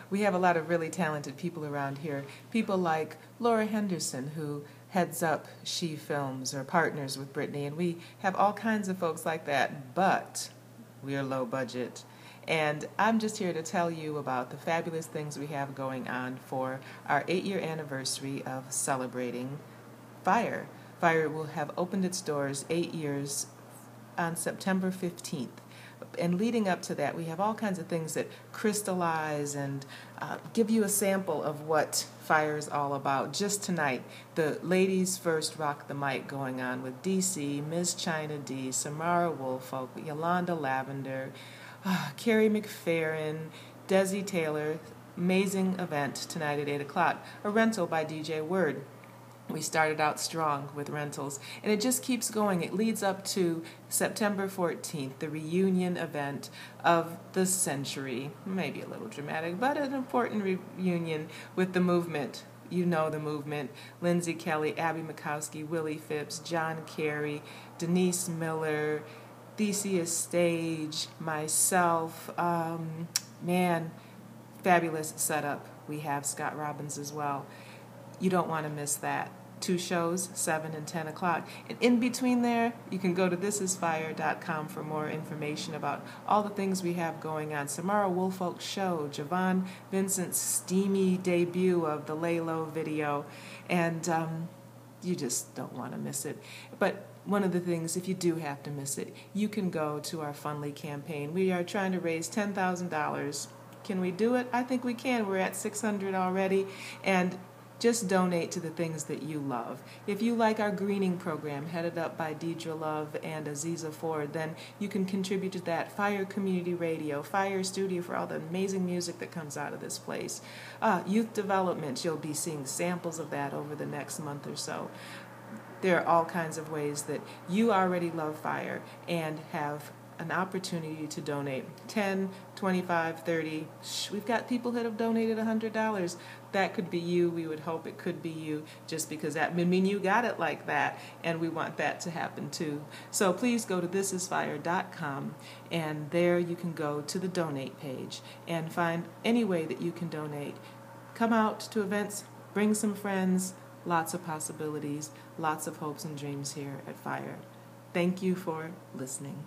We have a lot of really talented people around here. People like Laura Henderson, who heads up She Films or partners with Brittany, and we have all kinds of folks like that, but we're low budget. And I'm just here to tell you about the fabulous things we have going on for our 8-year anniversary of celebrating Fire. Fire will have opened its doors 8 years on September 15th. And leading up to that, we have all kinds of things that crystallize and give you a sample of what Fire is all about. Just tonight, the Ladies First Rock the Mic going on with DC, Ms. China D, Samara Woolfolk, Yolanda Lavender, Carrie McFerrin, Desi Taylor. Amazing event tonight at 8 o'clock. A rental by DJ Word. We started out strong with rentals, and it just keeps going. It leads up to September 14th, the reunion event of the century. Maybe a little dramatic, but an important reunion with the movement. You know the movement. Lindsay Kelly, Abby Makowski, Willie Phipps, John Kerry, Denise Miller, Theseus Stage, myself. Man, fabulous setup. We have Scott Robbins as well. You don't want to miss that. 2 shows, 7 and 10 o'clock. And in between there, you can go to thisisfire.com for more information about all the things we have going on. Samara Woolfolk's show, Javon Vincent's steamy debut of the Lay Low video, and you just don't want to miss it. But one of the things, if you do have to miss it, you can go to our Fundly campaign. We are trying to raise $10,000. Can we do it? I think we can. We're at $600 already, and just donate to the things that you love. If you like our greening program headed up by Deidre Love and Aziza Ford, then you can contribute to that. Fire Community Radio, Fire Studio for all the amazing music that comes out of this place. Youth development, you'll be seeing samples of that over the next month or so. There are all kinds of ways that you already love Fire and have an opportunity to donate. 10, 25, 30. We've got people that have donated $100. That could be you. We would hope it could be you, just because that would mean you got it like that, and we want that to happen too. So please go to thisisfire.com, and there you can go to the donate page and find any way that you can donate. Come out to events, bring some friends, lots of possibilities, lots of hopes and dreams here at Fire. Thank you for listening.